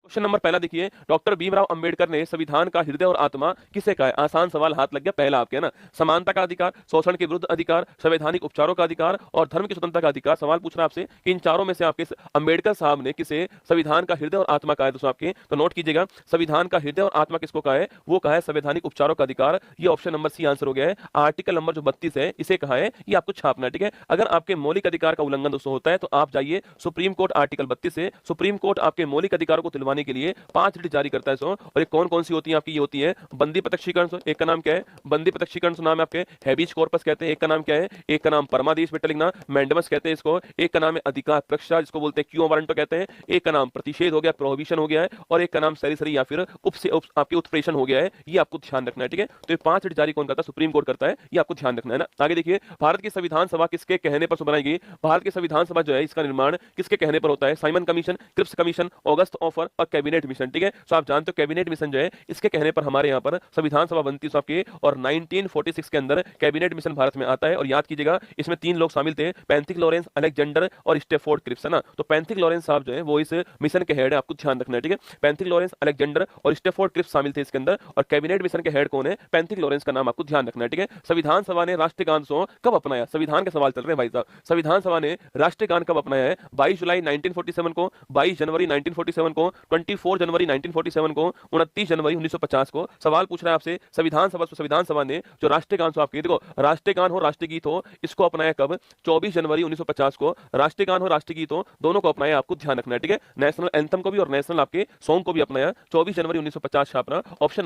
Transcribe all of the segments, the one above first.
Question number पहला देखिए, doctor Bhimrao Ambedkar ने संविधान का हृदय और आत्मा किसे कहा है? आसान सवाल, हाथ लग गया पहला आपके, है ना। समानता का अधिकार, शोषण के विरुद्ध अधिकार, संवैधानिक उपचारों का अधिकार और धर्म की स्वतंत्रता का अधिकार। सवाल पूछ रहा है आपसे कि इन चारों में से आपके अंबेडकर साहब ने किसे संविधान का हृदय और आत्मा कहा है? दोस्तों आपके तो नोट कीजिएगा, संविधान का हृदय और आत्मा किसको कहा है? वो कहा है संवैधानिक उपचारों का अधिकार। ये ऑप्शन नंबर सी आंसर हो गया है। आर्टिकल नंबर जो 32 है इसे कहा है, ये आपको छापना है, ठीक है। अगर आपके मौलिक अधिकार का उल्लंघन दोस्तों होता है तो आप जाइए सुप्रीम कोर्ट, आर्टिकल 32 से सुप्रीम कोर्ट आपके मौलिक अधिकारों को दिलवाने के लिए 5 रिट जारी करता है सो। और ये कौन कौन सी होती है आपकी? ये होती है बंदी प्रत्यक्षीकरण, एक का नाम क्या है? बंदी प्रत्यक्षीकरण नाम है आपके हैबिस कॉर्पस कहते हैं, एक का नाम क्या है? एक का नाम परमादेश विटलिगना मैंडमस कहते हैं इसको, एक का नाम है अधिकार प्रक्षा जिसको बोलते हैं क्यों वारंटो कहते हैं, एक का नाम प्रतिषेध हो गया, प्रोहिबिशन हो गया है, और एक का नाम सरीसरी या फिर आपके उत्प्रेषण हो गया है। ये आपको ध्यान रखना है, ठीक है। तो ये 5 रिट जारी कौन करता है? सुप्रीम कोर्ट करता है, ये आपको ध्यान रखना है ना। आगे देखिए, भारत की संविधान सभा किसके कहने पर बनाई गई? भारत की संविधान सभा जो है इसका निर्माण किसके कहने पर होता है? Simon commission, Cripps commission, August offer और कैबिनेट मिशन, ठीक है। तो आप जानते हो कैबिनेट मिशन जो है इसके कहने पर हमारे यहाँ पर संविधान सभा बनती है आपके, और 1946 के अंदर कैबिनेट मिशन भारत में आता है। और याद कीजिएगा इसमें 3 लोग शामिल थे, पैंथिक लॉरेंस, अलेक्जेंडर और स्टेफोर्ड क्रिप्स, है ना। तो पैंथिक लॉरेंस साहब जो है वो इस मिशन के हेड है, आपको ध्यान रखना है, ठीक है। पैंथिक लॉरेंस, अलेक्जेंडर और स्टेफोर्ड क्रिप्स शामिल थे इसके अंदर, और कैबिनेट मिशन के हेड कौन है? पैंथिक लॉरेंस का नाम आपको ध्यान रखना है, ठीक है। संविधान सभा ने राष्ट्रीय गान कब अपनाया? संविधान के सवाल चल रहे हैं भाई साहब। संविधान सभा ने राष्ट्रीय गान कब अपनाया है? 22 जुलाई 1947 को, 22 जनवरी 1947 को, 24 जनवरी 1947 को, 29 जनवरी 1950 को। सवाल पूछ रहा है आपसे संविधान सभा ने जो राष्ट्रीय गान आपके, देखो राष्ट्रीय गान हो राष्ट्रीय गीत हो, इसको अपनाया कब? 24 जनवरी 1950 को। राष्ट्रीय गान हो राष्ट्रीय गीत हो, दोनों को अपनाया, आपको ध्यान रखना है, ठीक है। नेशनल एंथम को भी और नेशनल आपके सॉन्ग को भी अपनाया 24 जनवरी 1950 छापना। ऑप्शन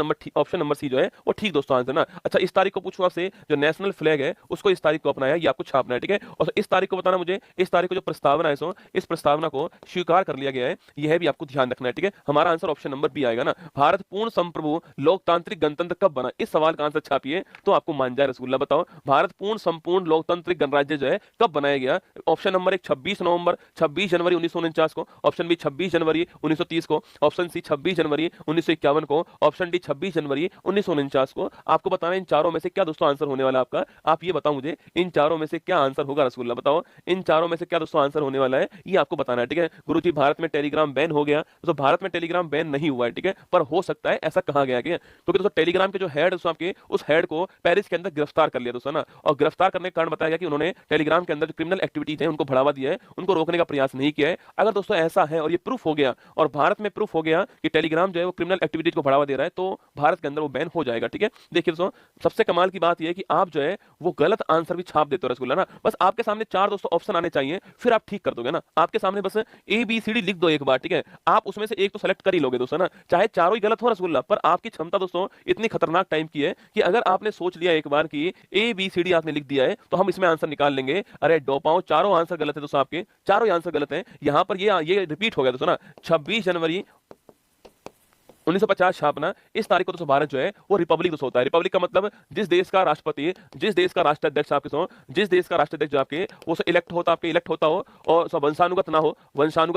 नंबर सी जो है वो ठीक दोस्तों आंसर ना। अच्छा, इस तारीख को पूछूं आपसे, जो नेशनल फ्लैग है उसको इस तारीख को अपनाया, ये आपको छापना है, ठीक है। और इस तारीख को बताना मुझे, इस तारीख को जो प्रस्तावना है सो इस प्रस्तावना को स्वीकार कर लिया गया है, यह भी आपको ध्यान रखना है, ठीक है। हमारा आंसर ऑप्शन नंबर बी आएगा ना। भारत पूर्ण संप्रभु लोकतांत्रिक गणतंत्र कब बना? इस सवाल का आंसर छापिए तो आपको मान जाए रसगुल्ला। बताओ भारत पूर्ण संपूर्ण लोकतांत्रिक गणराज्य जो है कब बनाया गया? ऑप्शन नंबर 1 26 नवंबर, 26 जनवरी 1949 को, ऑप्शन बी 26 जनवरी 1930 को, ऑप्शन सी 26 जनवरी 1951 को, ऑप्शन डी 26 जनवरी 1949 को। आपको बताना इन चारों में से क्या दोस्तों आंसर होने वाला है आपका? आप ये बताओ मुझे, इन चारों में से क्या आंसर होगा रसगुल्ला? बताओ इन चारों में से क्या दोस्तों आंसर होने वाला है, ये आपको बताना है, ठीक है। गुरुजी भारत में टेलीग्राम बैन हो गया, तो भारत में टेलीग्राम बैन नहीं हुआ है, ठीक है, पर हो सकता है ऐसा कहा गया है, क्योंकि दोस्तों टेलीग्राम के जो हेड दोस्तों आपके, उस हेड को पेरिस के अंदर गिरफ्तार कर लिया दोस्तों ना। और गिरफ्तार करने के कारण बताया गया कि उन्होंने टेलीग्राम के अंदर जो क्रिमिनल एक्टिविटीज है उनको बढ़ावा दिया है, उनको रोकने का प्रयास नहीं किया है। अगर दोस्तों ऐसा है और ये प्रूफ हो गया, और भारत में प्रूफ हो गया कि टेलीग्राम जो है वो क्रिमिनल एक्टिविटीज को बढ़ावा दे रहा है, तो भारत के अंदर वो बैन हो जाएगा, ठीक है। देखिए दोस्तों, सबसे कमाल की बात यह है कि आप जो है वो गलत आंसर भी छाप देते हो रसगुल्ला ना। बस आपके सामने 4 दोस्तों ऑप्शन आने चाहिए, फिर आप ठीक कर दोगे ना। आपके सामने बस ABCD लिख दो एक बार, ठीक है। आप उसमें से एक तो सेलेक्ट कर ही लोगे दोस्तों ना, चाहे चारों ही गलत हो रसगुल्ला, पर आपकी क्षमता दोस्तों इतनी खतरनाक टाइम की है कि अगर आपने सोच लिया एक बार कि ABCD आपने लिख दिया है तो हम इसमें आंसर निकाल लेंगे। अरे डोपाओ, चारों आंसर गलत है दोस्तों, आपके चारों आंसर गलत है। यहां पर ये रिपीट हो गया दोस्तों ना, 26 जनवरी 1950 छापना। इस तारीख को दोस्तों भारत जो है वो रिपब्लिक दोस्तों होता है। रिपब्लिक का मतलब जिस देश का राष्ट्रपति, जिस देश का राष्ट्राध्यक्ष आपके सो, जिस देश का राष्ट्राध्यक्ष जो आपके वो इलेक्ट होता, आपके इलेक्ट होता हो, और वंशानुगत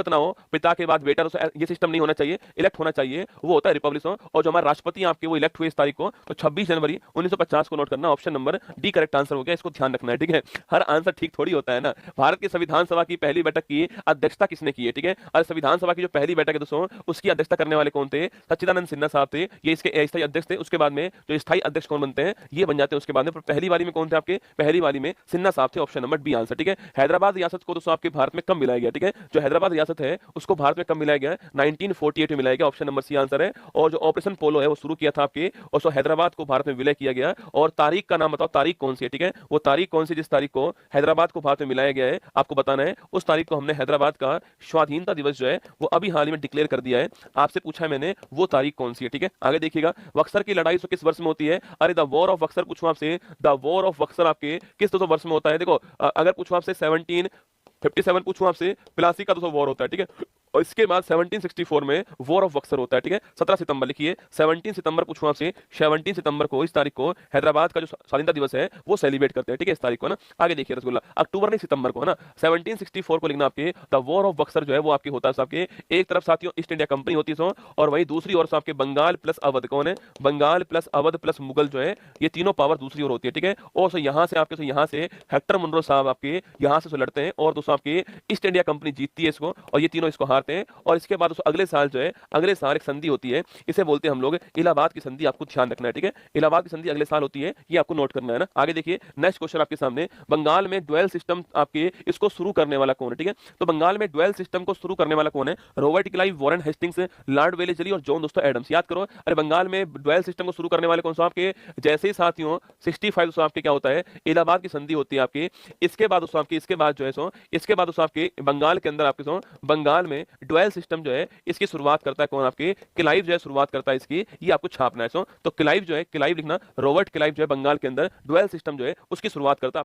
ना हो, पिता के बाद बेटा, ये सिस्टम नहीं होना चाहिए, इलेक्ट होना चाहिए, वो होता है रिपब्लिक। और जो हमारे राष्ट्रपति आपके वो इलेक्ट हुए इस तारीख को, तो 26 जनवरी 1950 को नोट करना। Option number D correct answer हो गया, इसको ध्यान रखना है, ठीक है। हर आंसर ठीक थोड़ी होता है ना। भारत की संविधान सभा की पहली बैठक की अध्यक्षता किसने की है, ठीक है। और संविधान सभा की जो पहली बैठक है दोस्तों, उसकी अध्यक्षता करने वाले कौन थे? सच्चिदानंद सिन्हा साहब, ये इसके अस्थायी अध्यक्ष थे। उसके बाद में जो स्थायी अध्यक्ष कौन बनते हैं, ये बन जाते हैं उसके बाद में। पहली वाली में कौन थे आपके? पहली वाली में सिन्हा साहब थे, ऑप्शन नंबर बी आंसर, ठीक है। हैदराबाद रियासत को दोस्तों आपके भारत में कब मिलाया गया, ठीक है। जो हैदराबाद रियासत है उसको भारत में कब मिलाया गया? 1948 में मिलाया गया, ऑप्शन नंबर सी आंसर है। और जो ऑपरेशन पोलो है वो शुरू किया था आपके, और सो हैदराबाद को भारत में विलय किया गया। और तारीख का नाम बताओ, तारीख कौन सी है, ठीक है। वो तारीख कौन सी जिस तारीख को हैदराबाद को भारत में मिलाया गया है, आपको बताना है। उस तारीख को हमने हैदराबाद का स्वाधीनता दिवस जो है वो अभी हाल ही में डिक्लेयर कर दिया है। आपसे पूछा है मैंने वो तारीख कौन सी है, ठीक है। आगे देखिएगा, बक्सर की लड़ाई किस वर्ष में होती है? अरे द वॉर ऑफ बक्सर पूछूं आपसे, द वॉर ऑफ बक्सर आपके किस दोस्तों वर्ष में होता है? देखो अगर पूछूं आपसे 1757 पूछूं आपसे, प्लासी का दोस्तों वॉर होता है, ठीक है। और इसके बाद 1764 में वॉर ऑफ बक्सर होता है, ठीक है। 17 सितंबर लिखिए, 17 सितंबर पूछूं आपसे, 17 सितंबर को, इस तारीख को हैदराबाद का जो स्वाधीनता दिवस है वो सेलिब्रेट करते हैं, ठीक है, इस तारीख को ना। आगे देखिए रसगुल्ला, अक्टूबर नहीं सितंबर को, है ना। 1764 को लिखना आपके। द वॉर ऑफ बक्सर जो है वो आपके होता है आपके, एक तरफ साथियों ईस्ट इंडिया कंपनी होती है, और वही दूसरी ओर आपके बंगाल प्लस अवध, कौन है? बंगाल प्लस अवध प्लस मुगल जो है, ये तीनों पावर दूसरी ओर होती है, ठीक है। और यहाँ से आपके यहाँ से हेक्टर मुनरो साहब आपके यहाँ से लड़ते हैं, और दोस्तों आपके ईस्ट इंडिया कंपनी जीतती है इसको, और ये तीनों इसको हारते आते हैं और इसके बाद अगले साल जो है, अगले साल एक संधि होती है, इसे बोलते हैं हम लोग इलाहाबाद की संधि। आपको ध्यान रखना है, ठीक है। इलाहाबाद की संधि अगले साल होती है, ये आपको नोट करना है ना। आगे देखिए नेक्स्ट क्वेश्चन आपके सामने, बंगाल में ड्वेल सिस्टम आपके इसको शुरू करने वाला कौन है, ठीक है। तो बंगाल में ड्वेल सिस्टम को शुरू करने वाला कौन है? Robert Clive, Warren Hastings, Lord Wellesley और जॉन दोस्तों एडम्स। याद करो, अरे बंगाल में ड्वेल सिस्टम को शुरू करने वाले कौन सा आपके, जैसे ही साथियों 65 दोस्तों आपके क्या होता है, इलाहाबाद की संधि होती है आपकी। इसके बाद दोस्तों आपकी, इसके बाद जो है सो, इसके बाद दोस्तों आपके बंगाल के अंदर आपके सो, बंगाल में ड्वेल सिस्टम जो है इसकी शुरुआत करता है कौन? आपके क्लाइव जो है शुरुआत करता है इसकी, ये आपको छापना है। सो तो क्लाइव जो है, क्लाइव लिखना, रॉबर्ट क्लाइव जो है बंगाल के अंदर ड्वेल सिस्टम जो है उसकी शुरुआत करता है।